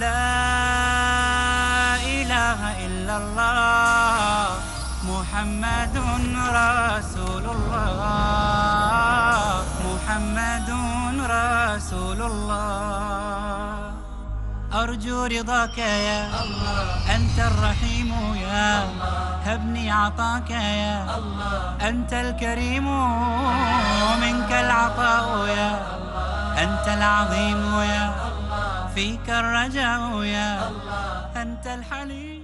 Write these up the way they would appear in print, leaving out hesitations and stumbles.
لا إله إلا الله محمد رسول الله محمد رسول الله أرجو رضاك يا الله أنت الرحيم يا الله هبني عطاك يا الله أنت الكريم منك العطاء يا الله أنت العظيم يا الله فيك الرجاء يا الله أنت الحليم.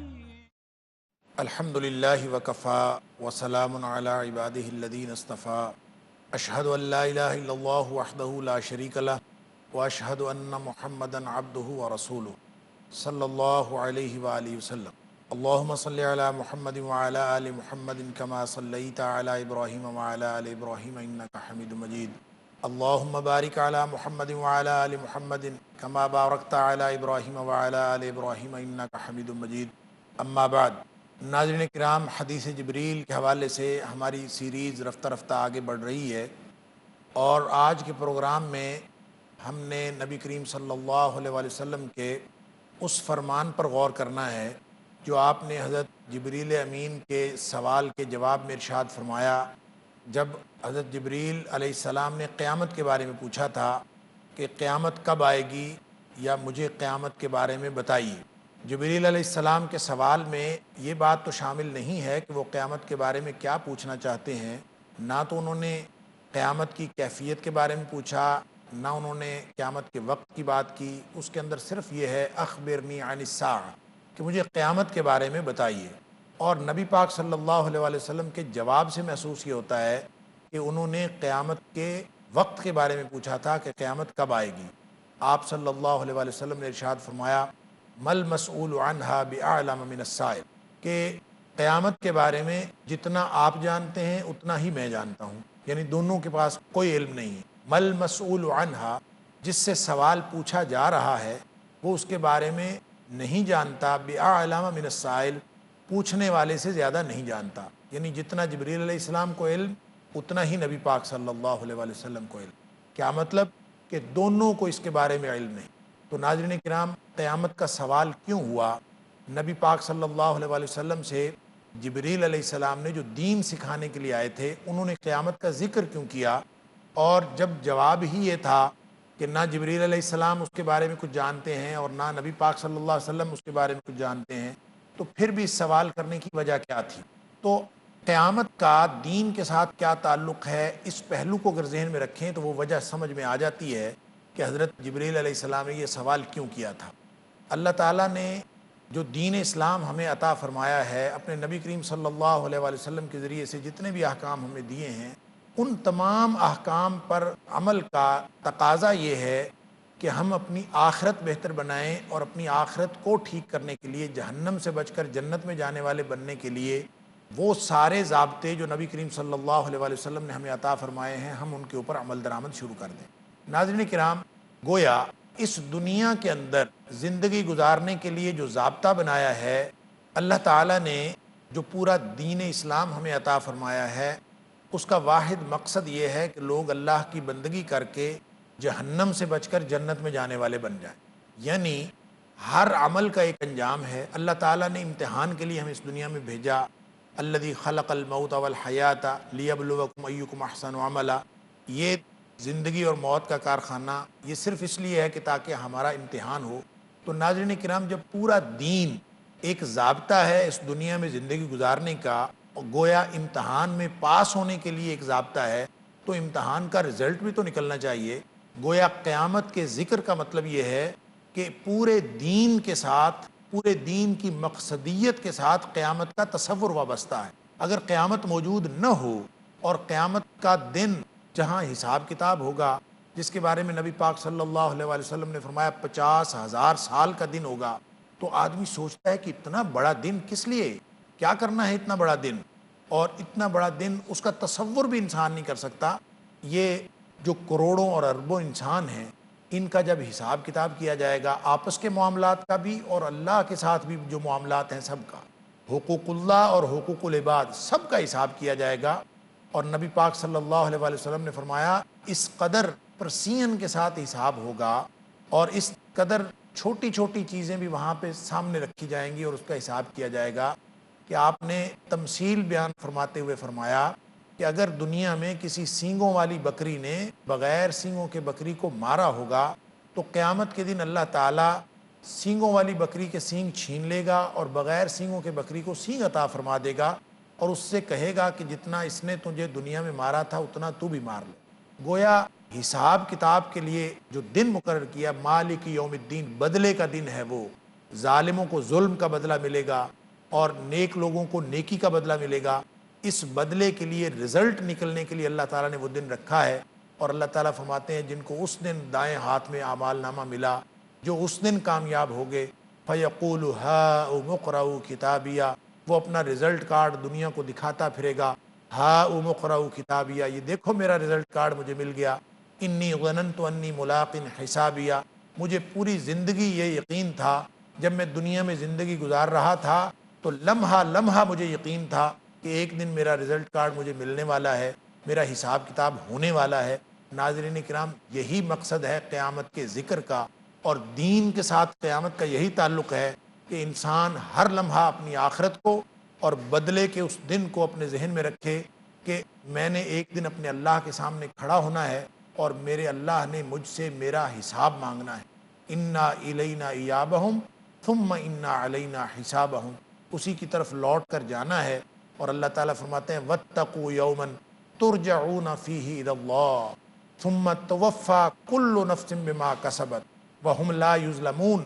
الحمد للہ وکفا وسلام علی عبادہ الذین اصطفیٰ اشہد ان لا الہ الا اللہ وحدہ لا شریک لہ واشہد ان محمدا عبدہ ورسولہ صلی اللہ علیہ وآلہ وسلم. اللہم صلی علی محمد وعلی آل محمد کما صلیت علی ابراہیم وعلی آل ابراہیم انک حمید مجید. اللہم بارک علی محمد وعلی آل محمد کما بارکت علی ابراہیم وعلی آل ابراہیم انک حمید مجید. اما بعد، ناظرین کرام، حدیث جبریل کے حوالے سے ہماری سیریز رفتہ رفتہ آگے بڑھ رہی ہے، اور آج کے پروگرام میں ہم نے نبی کریم صلی اللہ علیہ وآلہ وسلم کے اس فرمان پر غور کرنا ہے جو آپ نے حضرت جبریل امین کے سوال کے جواب میں ارشاد فرمایا جب حضرت جبریل علیہ السلام نے قیامت کے بارے میں پوچھا تھا کہ قیامت کب آئے گی یا مجھے قیامت کے بارے میں بتائیے. جبریل علیہ السلام کے سوال میں یہ بات تو شامل نہیں ہے کہ وہ قیامت کے بارے میں کیا پوچھنا چاہتے ہیں، نہ تو انہوں نے قیامت کی کیفیت کے بارے میں پوچھا، نہ انہوں نے قیامت کے وقت کی بات کی. اس کے اندر صرف یہ ہے اخبرنی عن الساعہ، کہ مجھے قیامت کے بارے میں بتائیے. اور نبی پاک صلی اللہ علیہ وآلہ وسلم کے جواب سے محسوس یہ ہوتا ہے کہ انہوں نے قیامت کے وقت کے بارے میں پوچھا تھا کہ قیامت کب آئے گی. آپ صلی اللہ علیہ وآلہ وسلم نے ارشاد فرمایا مل مسئول عنہا بأعلم من السائل، کہ قیامت کے بارے میں جتنا آپ جانتے ہیں اتنا ہی میں جانتا ہوں، یعنی دونوں کے پاس کوئی علم نہیں ہے. مل مسئول عنہا، جس سے سوال پوچھا جا رہا ہے وہ اس کے بارے میں نہیں جانتا، بأعلم من السائل، پوچھنے والے سے زیادہ نہیں جانتا. یعنی جتنا جبریل علیہ السلام کو علم اتنا ہی نبی پاک صلی اللہ علیہ وآلہ وسلم کو علم. کیا مطلب؟ کہ دونوں کو اس کے بارے میں علم نہیں. تو ناظرین کرام، قیامت کا سوال کیوں ہوا؟ نبی پاک صلی اللہ علیہ وآلہ وسلم سے جبریل علیہ السلام نے جو دین سکھانے کے لیے آئے تھے انہوں نے قیامت کا ذکر کیوں کیا؟ اور جب جواب ہی یہ تھا کہ نہ جبریل علیہ السلام اس کے بارے میں کچھ جانتے ہیں اور نہ نبی پاک صلی اللہ علیہ وسلم اس کے بارے میں کچھ جانتے ہیں، تو پھر بھی اس سوال کرنے کی وجہ کیا تھی؟ تو قیامت کا دین کے ساتھ کیا تعلق ہے، اس پہلو کو اگر ذہن میں رکھیں تو وہ وجہ سمجھ میں آ جاتی ہے کہ حضرت جبریل علیہ السلام نے یہ سوال کیوں کیا تھا. اللہ تعالیٰ نے جو دین اسلام ہمیں عطا فرمایا ہے، اپنے نبی کریم صلی اللہ علیہ وآلہ وسلم کے ذریعے سے جتنے بھی احکام ہمیں دیے ہیں، ان تمام احکام پر عمل کا تقاضا یہ ہے کہ ہم اپنی آخرت بہتر بنائیں، اور اپنی آخرت کو ٹھیک کرنے کے لیے، جہنم سے بچ کر جنت میں جانے والے بننے کے لیے وہ سارے ضابطے جو نبی کریم صلی اللہ علیہ وآلہ وسلم نے ہمیں عطا فرمائے ہیں ہم ان کے اوپر عمل درآمد شروع کر دیں. ناظرین کرام، گویا اس دنیا کے اندر زندگی گزارنے کے لیے جو ضابطہ بنایا ہے اللہ تعالیٰ نے، جو پورا دین اسلام ہمیں عطا فرمایا ہے، اس کا واحد مقصد یہ ہے کہ لوگ اللہ کی بندگی کر کے جہنم سے بچ کر جنت میں جانے والے بن جائیں. یعنی ہر عمل کا ایک انجام ہے. اللہ تعالیٰ نے امتحان کے لیے ہمیں اس دنیا میں بھیجا. الذی خلق الموت والحیات لیبلوکم ایکم احسن عملا، یہ زندگی اور موت کا کارخانہ یہ صرف اس لیے ہے کہ تاکہ ہمارا امتحان ہو. تو ناظرین کرام، جب پورا دین ایک ضابطہ ہے اس دنیا میں زندگی گزارنے کا، اور گویا امتحان میں پاس ہونے کے لیے ایک ضابطہ ہے، تو امتحان کا رزلٹ بھی تو نکلنا چاہیے. گویا قیامت کے ذکر کا مطلب یہ ہے کہ پورے دین کے ساتھ، پورے دین کی مقصدیت کے ساتھ قیامت کا تصور وابستہ ہے. اگر قیامت موجود نہ ہو اور قیامت کا دن جہاں حساب کتاب ہوگا، جس کے بارے میں نبی پاک صلی اللہ علیہ وآلہ وسلم نے فرمایا 50,000 سال کا دن ہوگا، تو آدمی سوچتا ہے کہ اتنا بڑا دن کس لیے، کیا کرنا ہے اتنا بڑا دن؟ اور اتنا بڑا دن اس کا تصور بھی انسان نہیں کر سکتا. یہ جو کروڑوں اور اربوں انسان ہیں، ان کا جب حساب کتاب کیا جائے گا، آپس کے معاملات کا بھی اور اللہ کے ساتھ بھی جو معاملات ہیں سب کا، حقوق اللہ اور حقوق العباد سب کا حساب کیا جائے گا. اور نبی پاک صلی اللہ علیہ وآلہ وسلم نے فرمایا اس قدر پرسین کے ساتھ حساب ہوگا اور اس قدر چھوٹی چھوٹی چیزیں بھی وہاں پہ سامنے رکھی جائیں گی اور اس کا حساب کیا جائے گا کہ آپ نے تمثیل بیان فرماتے ہوئے فرمایا کہ اگر دنیا میں کسی سینگوں والی بکری نے بغیر سینگوں کے بکری کو مارا ہوگا تو قیامت کے دن اللہ تعالیٰ سینگوں والی بکری کے سینگ چھین لے گا اور بغیر سینگوں کے بکری کو سینگ عطا فرما دے گا اور اس سے کہے گا کہ جتنا اس نے تجھے دنیا میں مارا تھا اتنا تو بھی مار لے۔ گویا حساب کتاب کے لیے جو دن مقرر کیا، مالک یوم الدین، بدلے کا دن ہے، وہ ظالموں کو ظلم کا بدلہ ملے گا اور نیک لوگوں کو نیکی کا بدلہ ملے گا۔ اس بدلے کے لیے رزلٹ نکلنے کے لیے اللہ تعالیٰ نے وہ دن رکھا ہے، اور اللہ تعالیٰ فرماتے ہیں جن کو اس دن دائیں ہاتھ میں اعمال نامہ ملا، جو اس دن کامیاب ہو گئے، فَيَقُولُ هَاؤُمُ اقْرَءُوا کتابیہ، وہ اپنا رزلٹ کارڈ دنیا کو دکھاتا پھرے گا، هَاؤُمُ اقْرَءُوا کتابیہ، یہ دیکھو میرا رزلٹ کارڈ مجھے مل گیا، انی ظننت انی ملاق حسابیہ، مجھے پوری زندگی یہ یقین تھا، جب میں دنیا میں زندگی گزار رہا تھا تو لمحہ لمحہ مجھے یقین تھا کہ ایک دن میرا رزلٹ کارڈ مجھے ملنے والا ہے، میرا حساب کتاب ہونے والا ہے۔ ناظرین کرام، یہی مقصد ہے قیامت کے ذکر کا، اور دین کے ساتھ قیامت کا یہی تعلق ہے کہ انسان ہر لمحہ اپنی آخرت کو اور بدلے کے اس دن کو اپنے ذہن میں رکھے کہ میں نے ایک دن اپنے اللہ کے سامنے کھڑا ہونا ہے اور میرے اللہ نے مجھ سے میرا حساب مانگنا ہے۔ انا الینا ایابہم ثم انا علینا حسابہم، اسی کی طرف لوٹ کر جانا ہے۔ اور اللہ تعالیٰ فرماتے ہیں واتقوا یوما ترجعون فیہ الی اللہ ثم توفی کل نفس بما کسبت وہم لا یظلمون،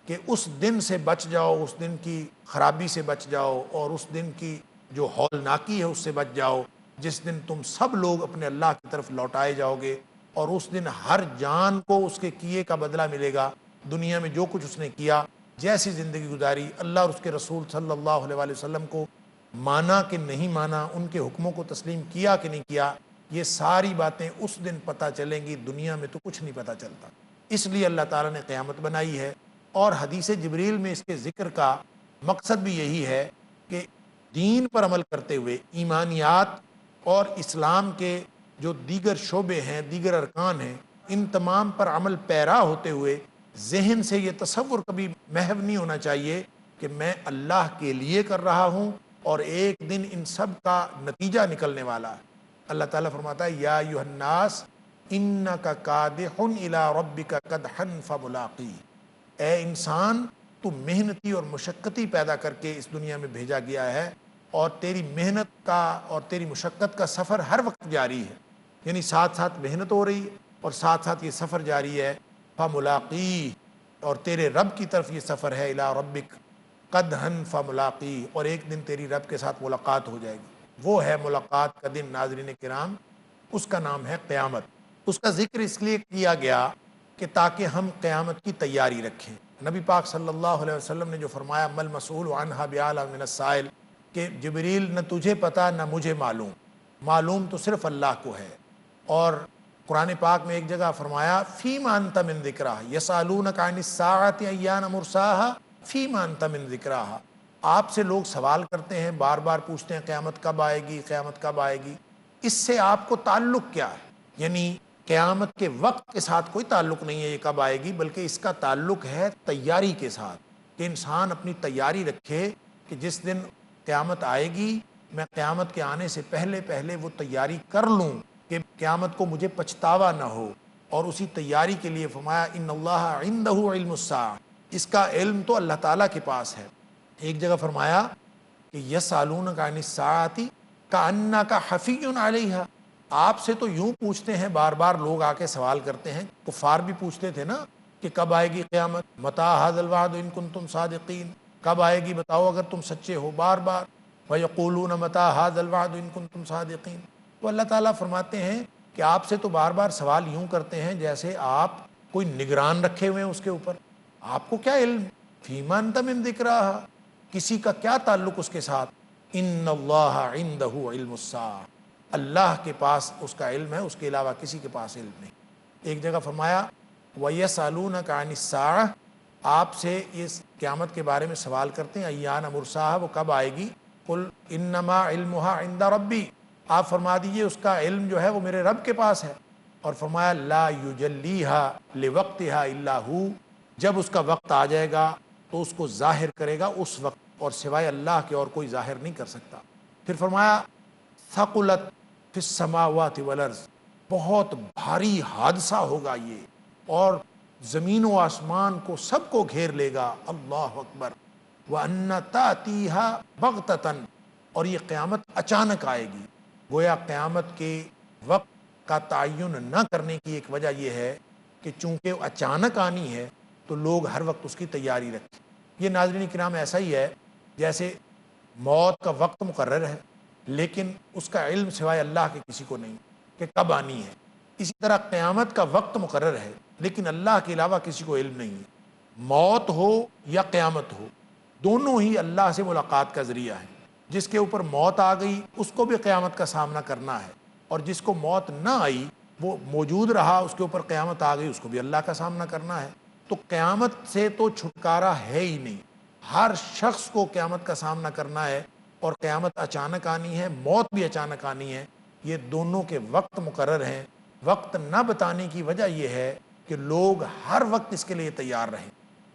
کہ اس دن سے بچ جاؤ، اس دن کی خرابی سے بچ جاؤ اور اس دن کی جو ہولناکی ہے اس سے بچ جاؤ، جس دن تم سب لوگ اپنے اللہ کی طرف لوٹائے جاؤ گے، اور اس دن ہر جان کو اس کے کیے کا بدلہ ملے گا۔ دنیا میں جو کچھ اس نے کیا، جیسی زندگی گزاری، اللہ اور اس کے رسول صلی اللہ علیہ وآلہ وسلم کو مانا کہ نہیں مانا، ان کے حکموں کو تسلیم کیا کہ نہیں کیا، یہ ساری باتیں اس دن پتہ چلیں گی، دنیا میں تو کچھ نہیں پتہ چلتا۔ اس لیے اللہ تعالیٰ نے قیامت بنائی ہے، اور حدیث جبریل میں اس کے ذکر کا مقصد بھی یہی ہے کہ دین پر عمل کرتے ہوئے ایمانیات اور اسلام کے جو دیگر شعبے ہیں، دیگر ارکان ہیں، ان تمام پر عمل پیرا ہوتے ہوئے ذہن سے یہ تصور کبھی محو نہیں ہونا چاہیے کہ میں اللہ کے لیے کر رہا ہوں اور ایک دن ان سب کا نتیجہ نکلنے والا ہے۔ اللہ تعالیٰ فرماتا ہے یا ایھا الناس انک کادح الی ربک کدحا فملاقیہ، اے انسان تو محنتی اور مشقتی پیدا کر کے اس دنیا میں بھیجا گیا ہے، اور تیری محنت کا اور تیری مشقت کا سفر ہر وقت جاری ہے، یعنی ساتھ ساتھ محنت ہو رہی ہے اور ساتھ ساتھ یہ سفر جاری ہے۔ فملاقی، اور تیرے رب کی طرف یہ سفر ہے، الی ربک قدحا فملاقی، اور ایک دن تیری رب کے ساتھ ملاقات ہو جائے گی۔ وہ ہے ملاقات کا دن ناظرین کرام، اس کا نام ہے قیامت۔ اس کا ذکر اس لیے کیا گیا کہ تاکہ ہم قیامت کی تیاری رکھیں۔ نبی پاک صلی اللہ علیہ وسلم نے جو فرمایا مل مسئول عنہا بعلم من السائل، کہ جبریل نہ تجھے پتا نہ مجھے معلوم، معلوم تو صرف اللہ کو ہے۔ اور قرآن پاک میں ایک جگہ فرمایا فیما انت من ذکرہا یسألونک عن الساعۃ ایان مرساہا فیما انت من ذکرہا، آپ سے لوگ سوال کرتے ہیں، بار بار پوچھتے ہیں قیامت کب آئے گی، قیامت کب آئے گی، اس سے آپ کو تعلق کیا ہے؟ یعنی قیامت کے وقت کے ساتھ کوئی تعلق نہیں ہے یہ کب آئے گی، بلکہ اس کا تعلق ہے تیاری کے ساتھ، کہ انسان اپنی تیاری رکھے کہ جس دن قیامت آئے گی میں قیامت کے آنے سے پہلے پہلے وہ تیاری کر لوں کہ قیامت کو مجھے پچھتاوا نہ ہو۔ اور اسی تیاری کے لیے فرمایا ان اللہ عندہ علم الساعہ، اس کا علم تو اللہ تعالیٰ کے پاس ہے۔ ایک جگہ فرمایا کہ یسألونک عن الساعۃ کأنک حفی علیہا، آپ سے تو یوں پوچھتے ہیں، بار بار لوگ آ کے سوال کرتے ہیں، کفار بھی پوچھتے تھے نا کہ کب آئے گی قیامت، متی ھذا الوعد ان کنتم صادقین، کب آئے گی بتاؤ اگر تم سچے ہو، بار بار وَيَقُولُونَ مَتَىٰ هَٰذَا الْوَعْدُ إِن كُنتُمْ صَادِقِينَ۔ تو اللہ تعالیٰ فرماتے ہیں کہ آپ سے تو بار بار سوال یوں کرتے ہیں جیسے آپ کوئی نگران رکھے ہوئے ہیں اس کے اوپر، آپ کو کیا علم، فیما انت من ذکرہا، کسی کا کیا تعلق اس کے ساتھ، ان اللہ عندہ علم الساعہ، اللہ کے پاس اس کا علم ہے، اس کے علاوہ کسی کے پاس علم نہیں۔ ایک جگہ فرمایا وَيَسْأَلُونَكَ عَنِ السَّاعَةِ، آپ سے اس قیامت کے بارے میں سوال کرتے ہیں، ایان مرساہا، وہ کب آئے گی، قل انما علمها عند ربی، آپ فرما دیجئے اس کا علم جو ہے وہ میرے رب کے پاس ہے۔ اور فرمایا لا یجلیہا لوقتہا الا ہو، جب اس کا وقت آ جائے گا تو اس کو ظاہر کرے گا اس وقت، اور سوائے اللہ کے اور کوئی ظاہر نہیں کر سکتا۔ پھر فرمایا ثقلت فی السماوات والارض، بہت بھاری حادثہ ہوگا یہ، اور زمین و آسمان کو سب کو گھیر لے گا۔ اللہ اکبر۔ وَأَنَّ تَأْتِيهَا بَغْتَةً، اور یہ قیامت اچانک آئے گی۔ گویا قیامت کے وقت کا تعین نہ کرنے کی ایک وجہ یہ ہے کہ چونکہ اچانک آنی ہے تو لوگ ہر وقت اس کی تیاری رکھیں۔ یہ ناظرین کرام ایسا ہی ہے جیسے موت کا وقت مقرر ہے لیکن اس کا علم سوائے اللہ کے کسی کو نہیں کہ کب آنی ہے۔ اسی طرح قیامت کا وقت مقرر ہے لیکن اللہ کے علاوہ کسی کو علم نہیں ہے۔ موت ہو یا قیامت ہو، دونوں ہی اللہ سے ملاقات کا ذریعہ ہے۔ جس کے اوپر موت آ گئی اس کو بھی قیامت کا سامنا کرنا ہے، اور جس کو موت نہ آئی وہ موجود رہا، اس کے اوپر قیامت آ گئی، اس کو بھی اللہ کا سامنا کرنا ہے۔ تو قیامت سے تو چھٹکارا ہے ہی نہیں، ہر شخص کو قیامت کا سامنا کرنا ہے، اور قیامت اچانک آنی ہے، موت بھی اچانک آنی ہے۔ یہ دونوں کے وقت مقرر ہیں۔ وقت نہ بتانے کی وجہ یہ ہے کہ لوگ ہر وقت اس کے لیے تیار رہیں۔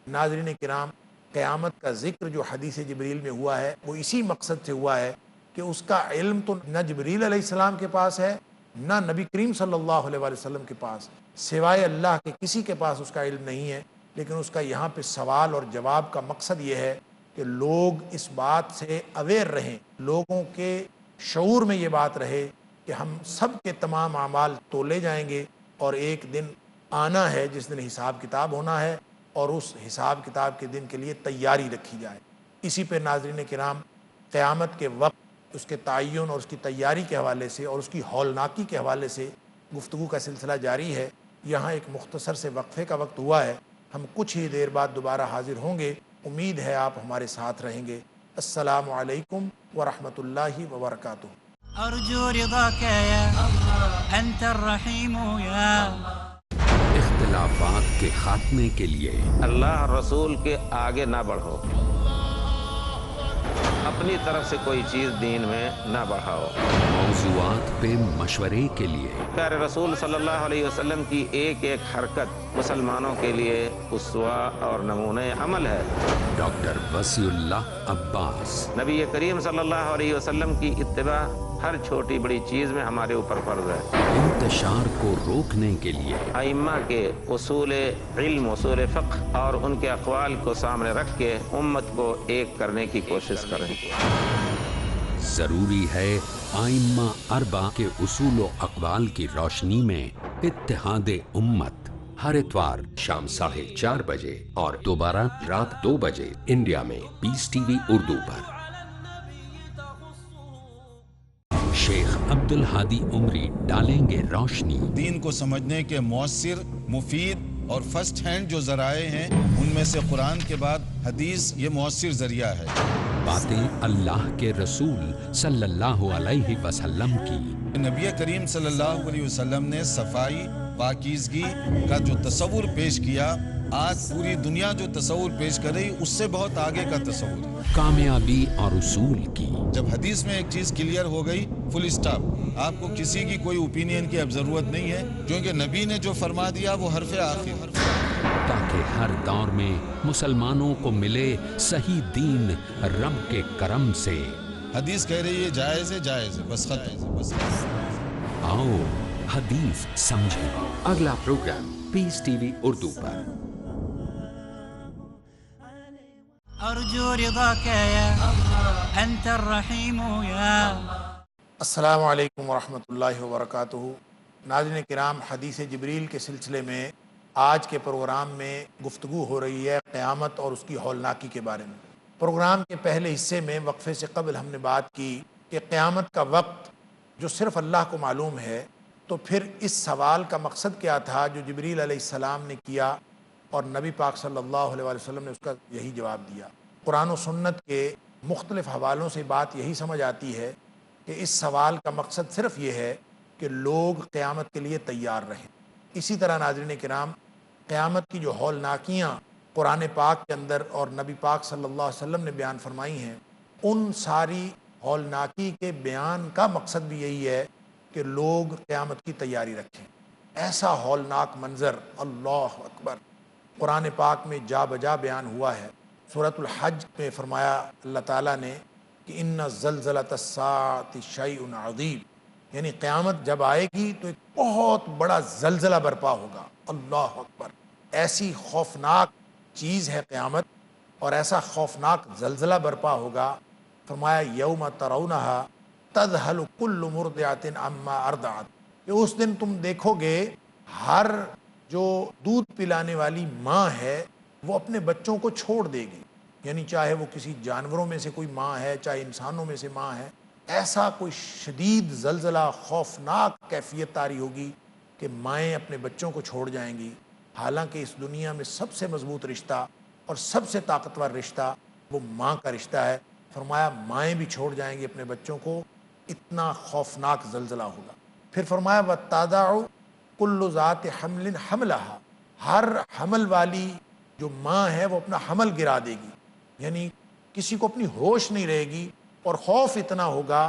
ناظرین کرام، قیامت کا ذکر جو حدیث جبریل میں ہوا ہے وہ اسی مقصد سے ہوا ہے کہ اس کا علم تو نہ جبریل علیہ السلام کے پاس ہے نہ نبی کریم صلی اللہ علیہ وآلہ وسلم کے پاس، سوائے اللہ کے کسی کے پاس اس کا علم نہیں ہے۔ لیکن اس کا یہاں پہ سوال اور جواب کا مقصد یہ ہے کہ لوگ اس بات سے اویئر رہیں، لوگوں کے شعور میں یہ بات رہے کہ ہم سب کے تمام اعمال تولے جائیں گے، اور ایک دن آنا ہے جس دن حساب کتاب ہونا ہے، اور اس حساب کتاب کے دن کے لیے تیاری رکھی جائے۔ اسی پہ ناظرین کرام، قیامت کے وقت، اس کے تعین اور اس کی تیاری کے حوالے سے اور اس کی ہولناکی کے حوالے سے گفتگو کا سلسلہ جاری ہے۔ یہاں ایک مختصر سے وقفے کا وقت ہوا ہے، ہم کچھ ہی دیر بعد دوبارہ حاضر ہوں گے۔ امید ہے آپ ہمارے ساتھ رہیں گے۔ السلام علیکم ورحمۃ اللہ وبرکاتہ۔ أرجو رضاك يا أنت الرحيم يا اختلافات کے خاتمے کے لیے اللہ رسول کے آگے نہ بڑھو، اپنی طرف سے کوئی چیز دین میں نہ بڑھاؤ۔ موضوعات پہ مشورے کے لیے پیارے رسول صلی اللہ علیہ وسلم کی ایک ایک حرکت مسلمانوں کے لیے اسوہ اور نمونۂ عمل ہے۔ ڈاکٹر وصی اللہ عباس، نبی کریم صلی اللہ علیہ وسلم کی اتباع ہر چھوٹی بڑی چیز میں ہمارے اوپر فرض ہے۔ انتشار کو روکنے کے لیے ائمہ کے اصول علم، اصول فقہ اور ان کے اقوال کو سامنے رکھ کے امت کو ایک کرنے کی کوشش کریں۔ ضروری ہے ائمہ اربع کے اصول و اقوال کی روشنی میں اتحاد امت، ہر اتوار شام 4:30 بجے اور دوبارہ رات 2 بجے انڈیا میں پیس ٹی وی اردو پر۔ شیخ عبد الہادی عمری ڈالیں گے روشنی دین کو سمجھنے کے مؤثر، مفید اور فرسٹ ہینڈ جو ذرائع ہیں ان میں سے قرآن کے بعد حدیث یہ مؤثر ذریعہ ہے۔ باتیں اللہ کے رسول صلی اللہ علیہ وسلم کی، نبی کریم صلی اللہ علیہ وسلم نے صفائی، پاکیزگی کا جو تصور پیش کیا، آج پوری دنیا جو تصور پیش کر رہی اس سے بہت آگے کا تصور ہے۔ کامیابی اور اصول کی، جب حدیث میں ایک چیز کلیئر ہو گئی، فل اسٹاپ، آپ کو کسی کی کوئی اوپینین کی اب ضرورت نہیں ہے، کیونکہ نبی نے جو فرما دیا وہ حرف آخر۔ تاکہ ہر دور میں مسلمانوں کو ملے صحیح دین رب کے کرم سے۔ حدیث کہہ رہی ہے جائز ہے، جائز ہے، بس ختم۔ آؤ حدیث سمجھیں۔ اگلا پروگرام پیس ٹی وی اردو پر۔ أرجو رضاك يا أنت الرحيم يا السلام علیکم ورحمۃ اللہ وبرکاتہ۔ ناظرین کرام، حدیث جبریل کے سلسلے میں آج کے پروگرام میں گفتگو ہو رہی ہے قیامت اور اس کی ہولناکی کے بارے میں۔ پروگرام کے پہلے حصے میں وقفے سے قبل ہم نے بات کی کہ قیامت کا وقت جو صرف اللہ کو معلوم ہے، تو پھر اس سوال کا مقصد کیا تھا جو جبریل علیہ السلام نے کیا، اور نبی پاک صلی اللہ علیہ وآلہ وسلم نے اس کا یہی جواب دیا۔ قرآن و سنت کے مختلف حوالوں سے بات یہی سمجھ آتی ہے کہ اس سوال کا مقصد صرف یہ ہے کہ لوگ قیامت کے لیے تیار رہیں۔ اسی طرح ناظرین کرام، قیامت کی جو ہولناکیاں قرآن پاک کے اندر اور نبی پاک صلی اللہ علیہ وسلم نے بیان فرمائی ہیں، ان ساری ہولناکی کے بیان کا مقصد بھی یہی ہے کہ لوگ قیامت کی تیاری رکھیں۔ ایسا ہولناک منظر، اللہ اکبر، قرآن پاک میں جا بجا بیان ہوا ہے۔ سورۃ الحج میں فرمایا اللہ تعالیٰ نے کہ ان زلزلۃ الساعۃ شیء عظیم، یعنی قیامت جب آئے گی تو ایک بہت بڑا زلزلہ برپا ہوگا۔ اللہ اکبر، ایسی خوفناک چیز ہے قیامت، اور ایسا خوفناک زلزلہ برپا ہوگا۔ فرمایا یوم ترونہا تذہل کل مرضعۃ عما ارضعت، کہ اس دن تم دیکھو گے ہر جو دودھ پلانے والی ماں ہے وہ اپنے بچوں کو چھوڑ دے گی، یعنی چاہے وہ کسی جانوروں میں سے کوئی ماں ہے، چاہے انسانوں میں سے ماں ہے، ایسا کوئی شدید زلزلہ خوفناک کیفیت طاری ہوگی کہ مائیں اپنے بچوں کو چھوڑ جائیں گی۔ حالانکہ اس دنیا میں سب سے مضبوط رشتہ اور سب سے طاقتور رشتہ وہ ماں کا رشتہ ہے۔ فرمایا مائیں بھی چھوڑ جائیں گی اپنے بچوں کو، اتنا خوفناک زلزلہ ہوگا۔ پھر فرمایا وَتَضَعُ كُلُّ ذَاتِ حَمْلٍ حَمْلَهَا، ہر حمل والی جو ماں ہے وہ اپنا حمل گرا دے گی، یعنی کسی کو اپنی ہوش نہیں رہے گی، اور خوف اتنا ہوگا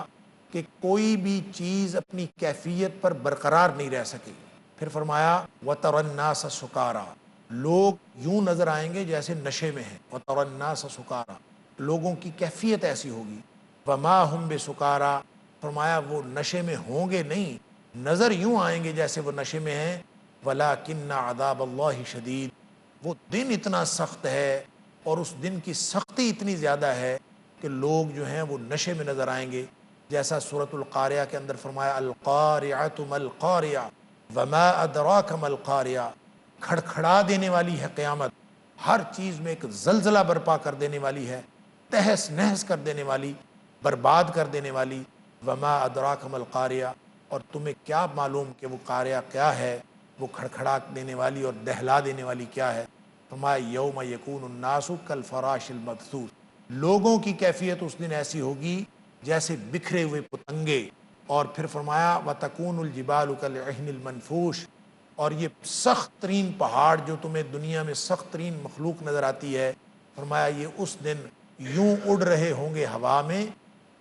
کہ کوئی بھی چیز اپنی کیفیت پر برقرار نہیں رہ سکے گی۔ پھر فرمایا وَتَرَى النَّاسَ سُكَارَىٰ، لوگ یوں نظر آئیں گے جیسے نشے میں ہیں۔ وَتَرَى النَّاسَ سُكَارَىٰ، لوگوں کی کیفیت ایسی ہوگی۔ وَمَا هُمْ بِسُكَارَىٰ، فرمایا وہ نشے میں ہوں گے نہیں، نظر یوں آئیں گے جیسے وہ نشے میں ہیں۔ وَلَٰكِنَّ عَذَابَ اللَّهِ شَدِيدٌ، وہ دن اتنا سخت ہے اور اس دن کی سختی اتنی زیادہ ہے کہ لوگ جو ہیں وہ نشے میں نظر آئیں گے، جیسا سورۃ القاریہ کے اندر فرمایا القارعۃ ما القاریہ وما ادراک ما القاریہ، کھڑکھڑا دینے والی ہے قیامت، ہر چیز میں ایک زلزلہ برپا کر دینے والی ہے، تہس نہس کر دینے والی، برباد کر دینے والی۔ وما ادراک ما القاریہ، اور تمہیں کیا معلوم کہ وہ قاریہ کیا ہے، وہ کھڑکھڑا دینے والی اور دہلا دینے والی کیا ہے۔ فرمایا یوم یکون الناس کالفراش المبثوث، لوگوں کی کیفیت اس دن ایسی ہوگی جیسے بکھرے ہوئے پتنگے۔ اور پھر فرمایا وَتَكُونُ الْجِبَالُ كَالْعِهْنِ الْمَنْفُوشِ، اور یہ سخت ترین پہاڑ جو تمہیں دنیا میں سخت ترین مخلوق نظر آتی ہے، فرمایا یہ اس دن یوں اڑ رہے ہوں گے ہوا میں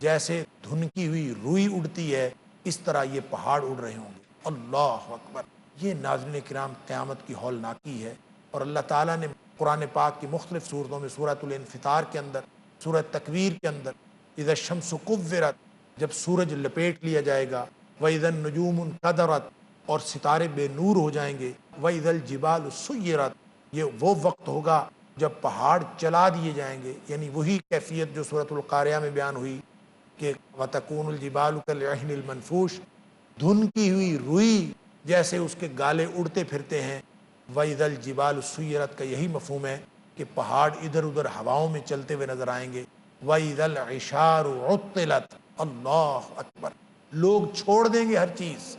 جیسے دھنکی ہوئی روئی اڑتی ہے، اس طرح یہ پہاڑ اڑ رہے ہوں گے۔ اللہ اکبر، یہ ناظرین کرام قیامت کی ہولناکی ہے۔ اور اللہ تعالیٰ نے قرآن پاک کی مختلف صورتوں میں، سورۃ الانفطار کے اندر، سورۃ تکویر کے اندر، اذا الشمس کورت، جب سورج لپیٹ لیا جائے گا، وَإِذَا النُّجُومُ انْكَدَرَتْ، اور ستارے بے نور ہو جائیں گے، وَإِذَا الْجِبَالُ سُيِّرَتْ، یہ وہ وقت ہوگا جب پہاڑ چلا دیے جائیں گے، یعنی وہی کیفیت جو سورۃ القاریہ میں بیان ہوئی کہ وَتَكُونُ الْجِبَالُ كَالْعِهْنِ الْمَنْفُوشِ، دھنکی ہوئی روئی جیسے اس کے گالے اڑتے پھرتے ہیں۔ وَإِذَا الْجِبَالُ سُيِّرَتْ کا یہی مفہوم ہے کہ پہاڑ ادھر ادھر ہواؤں میں چلتے ہوئے نظر آئیں گے۔ وَإِذَا الْعِشَارُ عُطِّلَتْ، اللہ اکبر، لوگ چھوڑ دیں گے ہر چیز،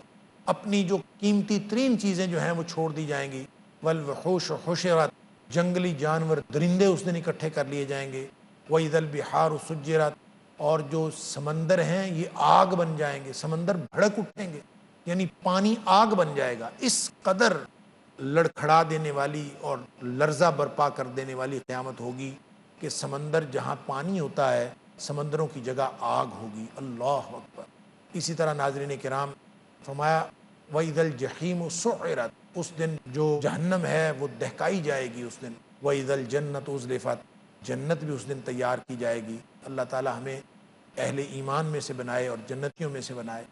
اپنی جو قیمتی ترین چیزیں جو ہیں وہ چھوڑ دی جائیں گی۔ وَالْوُحُوشُ حُشِرَتْ، جنگلی جانور درندے اس دن اکٹھے کر لیے جائیں گے۔ وَإِذَا الْبِحَارُ سُجِّرَتْ، اور جو سمندر ہیں یہ آگ بن جائیں گے، سمندر بھڑک اٹھیں گے، یعنی پانی آگ بن جائے گا۔ اس قدر لڑکھڑا دینے والی اور لرزہ برپا کر دینے والی قیامت ہوگی کہ سمندر جہاں پانی ہوتا ہے سمندروں کی جگہ آگ ہوگی۔ اللہ اکبر۔ اسی طرح ناظرین کرام فرمایا وَإِذَا الْجَحِيمُ سُعِّرَتْ، اس دن جو جہنم ہے وہ دہکائی جائے گی اس دن۔ وَإِذَا الْجَنَّةُ أُزْلِفَتْ، جنت بھی اس دن تیار کی جائے گی۔ اللہ تعالی ہمیں اہل ایمان میں سے بنائے اور جنتیوں میں سے بنائے۔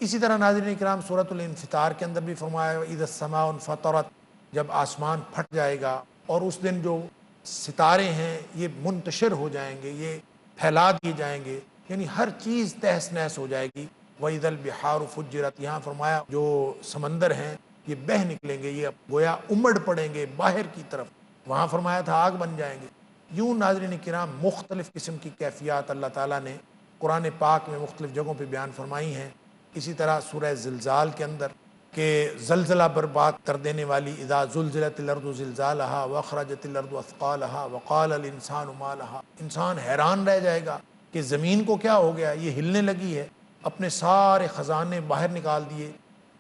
اسی طرح ناظرین کرام سورۃ الانفطار کے اندر بھی فرمایا وَإِذَا السَّمَاءُ انفطرت، جب آسمان پھٹ جائے گا اور اس دن جو ستارے ہیں یہ منتشر ہو جائیں گے، یہ پھیلا دیے جائیں گے، یعنی ہر چیز تہس نہس ہو جائے گی۔ وَإِذَا الْبِحَارُ فُجِّرَتْ، یہاں فرمایا جو سمندر ہیں یہ بہہ نکلیں گے، یہ گویا امڑ پڑیں گے باہر کی طرف، وہاں فرمایا تھا آگ بن جائیں گے۔ یوں ناظرین کرام مختلف قسم کی کیفیات اللہ تعالیٰ نے قرآن پاک میں مختلف جگہوں پہ بیان فرمائی ہیں۔ اسی طرح سورہ زلزال کے اندر کہ زلزلہ برباد کر دینے والی اذا زلزلت الارض زلزالها واخرجت الارض اثقالها وقال الانسان ما لها، انسان حیران رہ جائے گا کہ زمین کو کیا ہو گیا، یہ ہلنے لگی ہے، اپنے سارے خزانے باہر نکال دیے۔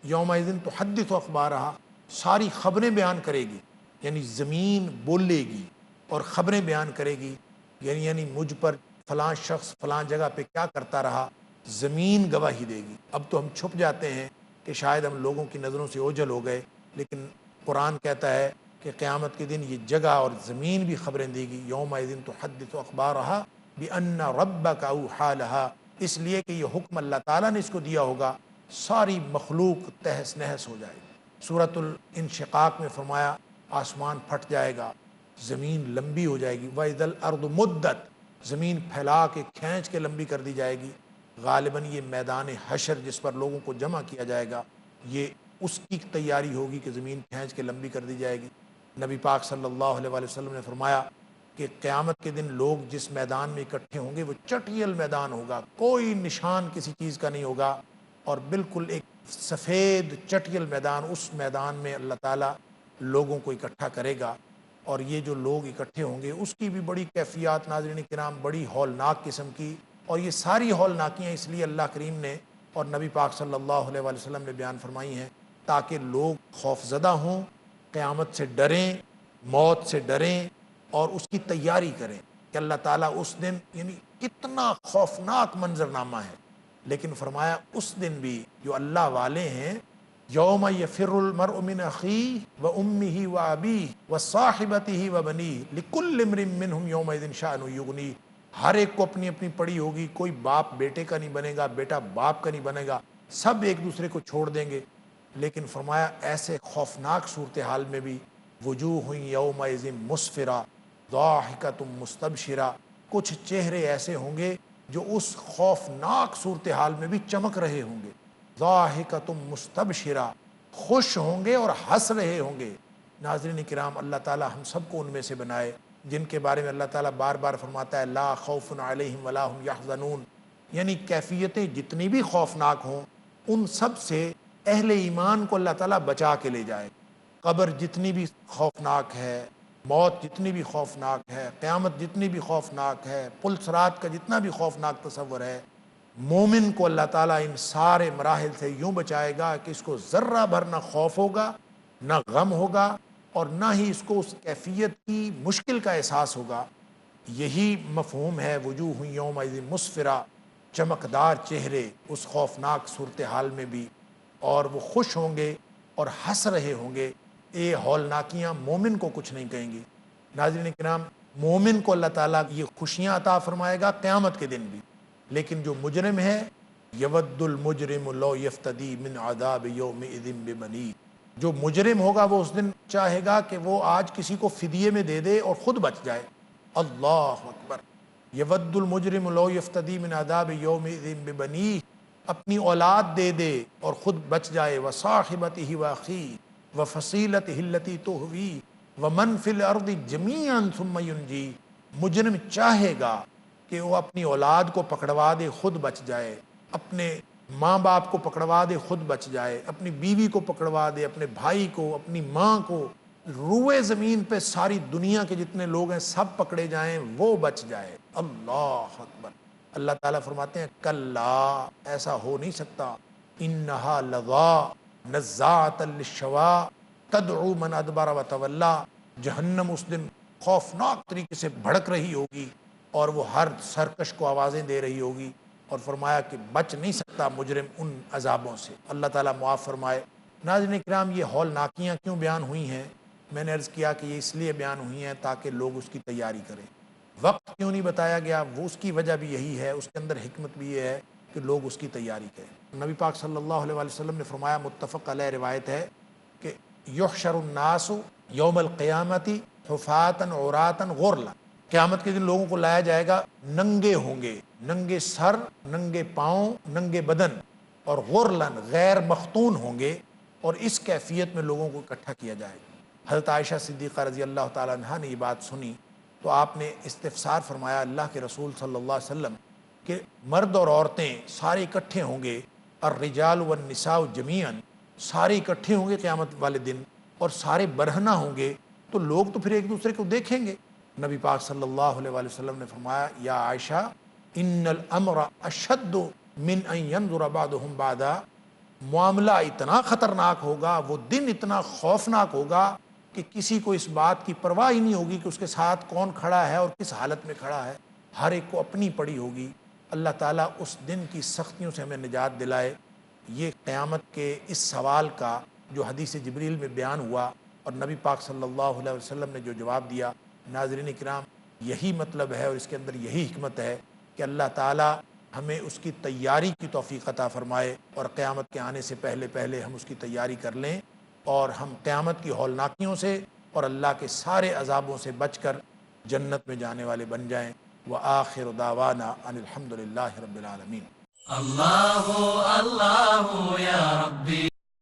یومئذ تحدث اخبارها، ساری خبریں بیان کرے گی، یعنی زمین بولے گی اور خبریں بیان کرے گی، یعنی مجھ پر فلاں شخص فلاں جگہ پہ کیا کرتا رہا، زمین گواہی دے گی۔ اب تو ہم چھپ جاتے ہیں کہ شاید ہم لوگوں کی نظروں سے اوجھل ہو گئے، لیکن قرآن کہتا ہے کہ قیامت کے دن یہ جگہ اور زمین بھی خبریں دے گی. یومئذ تحدث اخبارها بان ربک اوحی لها، اس لیے کہ یہ حکم اللہ تعالیٰ نے اس کو دیا ہوگا، ساری مخلوق تہس نہس ہو جائے گی. سورۃ الانشقاق میں فرمایا آسمان پھٹ جائے گا، زمین لمبی ہو جائے گی. وَإِذَا الْأَرْضُ مُدَّتْ، زمین پھیلا کے کھینچ کے لمبی کر دی جائے گی. غالباً یہ میدان حشر جس پر لوگوں کو جمع کیا جائے گا، یہ اس کی تیاری ہوگی کہ زمین کھینچ کے لمبی کر دی جائے گی. نبی پاک صلی اللہ علیہ وآلہ وسلم نے فرمایا کہ قیامت کے دن لوگ جس میدان میں اکٹھے ہوں گے وہ چٹیل میدان ہوگا، کوئی نشان کسی چیز کا نہیں ہوگا، اور بالکل ایک سفید چٹیل میدان. اس میدان میں اللہ تعالیٰ لوگوں کو اکٹھا کرے گا، اور یہ جو لوگ اکٹھے ہوں گے اس کی بھی بڑی کیفیات ناظرین کرام، بڑی ہولناک قسم کی. اور یہ ساری ہولناکیاں اس لیے اللہ کریم نے اور نبی پاک صلی اللہ علیہ وآلہ وسلم نے بیان فرمائی ہیں تاکہ لوگ خوف زدہ ہوں، قیامت سے ڈریں، موت سے ڈریں، اور اس کی تیاری کریں کہ اللہ تعالیٰ اس دن، یعنی کتنا خوفناک منظرنامہ ہے، لیکن فرمایا اس دن بھی جو اللہ والے ہیں، یوم یفر المرء من اخیہ وامہ وابیہ وصاحبتہ وبنیہ لکل امرئ منہم یومئذ شأن یغنیہ. ہر ایک کو اپنی اپنی پڑی ہوگی، کوئی باپ بیٹے کا نہیں بنے گا، بیٹا باپ کا نہیں بنے گا، سب ایک دوسرے کو چھوڑ دیں گے. لیکن فرمایا ایسے خوفناک صورتحال میں بھی وجوہ یومئذ مسفرہ ضاحکۃ مستبشرہ، کچھ چہرے ایسے ہوں گے جو اس خوفناک صورتحال میں بھی چمک رہے ہوں گے. ضاحکۃ مستبشرہ، خوش ہوں گے اور ہنس رہے ہوں گے. ناظرین کرام، اللہ تعالی ہم سب کو ان میں سے بنائے جن کے بارے میں اللہ تعالیٰ بار بار فرماتا ہے لا خوف علیہم ولا هم یحزنون. یعنی کیفیتیں جتنی بھی خوفناک ہوں ان سب سے اہل ایمان کو اللہ تعالیٰ بچا کے لے جائے. قبر جتنی بھی خوفناک ہے، موت جتنی بھی خوفناک ہے، قیامت جتنی بھی خوفناک ہے، پل صراط کا جتنا بھی خوفناک تصور ہے، مومن کو اللہ تعالیٰ ان سارے مراحل سے یوں بچائے گا کہ اس کو ذرہ بھر نہ خوف ہوگا، نہ غم ہوگا، اور نہ ہی اس کو اس کیفیت کی مشکل کا احساس ہوگا. یہی مفہوم ہے وجوہ یومئذ مسفرہ، چمکدار چہرے اس خوفناک صورتحال میں بھی، اور وہ خوش ہوں گے اور ہنس رہے ہوں گے. یہ ہولناکیاں مومن کو کچھ نہیں کہیں گی. ناظرین کرام، مومن کو اللہ تعالیٰ یہ خوشیاں عطا فرمائے گا قیامت کے دن بھی. لیکن جو مجرم ہے، یود المجرم لو یفتدی من عذاب یومئذ ببنیہ، جو مجرم ہوگا وہ اس دن چاہے گا کہ وہ آج کسی کو فدیے میں دے دے اور خود بچ جائے. اللہ اکبر. یود المجرم لو یفتدی من عذاب یومئذ ببنیہ، اپنی اولاد دے دے اور خود بچ جائے. وصاحبتہ واخیہ وفصیلتہ التی تؤویہ ومن فی الارض جمیعا ثم ینجیہ. مجرم چاہے گا کہ وہ اپنی اولاد کو پکڑوا دے خود بچ جائے، اپنے ماں باپ کو پکڑوا دے خود بچ جائے، اپنی بیوی کو پکڑوا دے، اپنے بھائی کو، اپنی ماں کو، روئے زمین پہ ساری دنیا کے جتنے لوگ ہیں سب پکڑے جائیں، وہ بچ جائے. اللہ اکبر. اللہ تعالیٰ فرماتے ہیں کلا، ایسا ہو نہیں سکتا. انہا لظیٰ نزاعۃ للشویٰ تدعو من ادبر وتولیٰ. جہنم اس دن خوفناک طریقے سے بھڑک رہی ہوگی اور وہ ہر سرکش کو آوازیں دے رہی ہوگی، اور فرمایا کہ بچ نہیں سکتا مجرم ان عذابوں سے. اللہ تعالیٰ معاف فرمائے. ناظرین کرام، یہ ہولناکیاں کیوں بیان ہوئی ہیں؟ میں نے عرض کیا کہ یہ اس لیے بیان ہوئی ہیں تاکہ لوگ اس کی تیاری کریں. وقت کیوں نہیں بتایا گیا؟ وہ اس کی وجہ بھی یہی ہے، اس کے اندر حکمت بھی یہ ہے کہ لوگ اس کی تیاری کریں. نبی پاک صلی اللہ علیہ وسلم نے فرمایا، متفق علیہ روایت ہے کہ یحشر الناس یوم القیامت حفاۃ عراۃ غرلا. قیامت کے دن لوگوں کو لایا جائے گا، ننگے ہوں گے، ننگے سر، ننگے پاؤں، ننگے بدن، اور غرلن غیر مختون ہوں گے، اور اس کیفیت میں لوگوں کو اکٹھا کیا جائے گا. حضرت عائشہ صدیقہ رضی اللہ تعالیٰ عنہا نے یہ بات سنی تو آپ نے استفسار فرمایا اللہ کے رسول صلی اللہ علیہ وسلم کہ مرد اور عورتیں سارے اکٹھے ہوں گے، الرجال والنساء جمیعا، سارے اکٹھے ہوں گے قیامت والے دن، اور سارے برہنہ ہوں گے، تو لوگ تو پھر ایک دوسرے کو دیکھیں گے. نبی پاک صلی اللہ علیہ وسلم نے فرمایا، یا عائشہ ان الامر اشد من ان ينظر بعضهم بعضا. معاملہ اتنا خطرناک ہوگا، وہ دن اتنا خوفناک ہوگا کہ کسی کو اس بات کی پرواہ ہی نہیں ہوگی کہ اس کے ساتھ کون کھڑا ہے اور کس حالت میں کھڑا ہے. ہر ایک کو اپنی پڑی ہوگی. اللہ تعالیٰ اس دن کی سختیوں سے ہمیں نجات دلائے. یہ قیامت کے اس سوال کا جو حدیث جبریل میں بیان ہوا اور نبی پاک صلی اللہ علیہ وسلم نے جو جواب دیا، ناظرین کرام، یہی مطلب ہے اور اس کے اندر یہی حکمت ہے کہ اللہ تعالیٰ ہمیں اس کی تیاری کی توفیق عطا فرمائے اور قیامت کے آنے سے پہلے پہلے ہم اس کی تیاری کر لیں اور ہم قیامت کی ہولناکیوں سے اور اللہ کے سارے عذابوں سے بچ کر جنت میں جانے والے بن جائیں۔ وآخر دعوانا ان الحمد للہ رب العالمین۔ اللہ اللہ یا ربی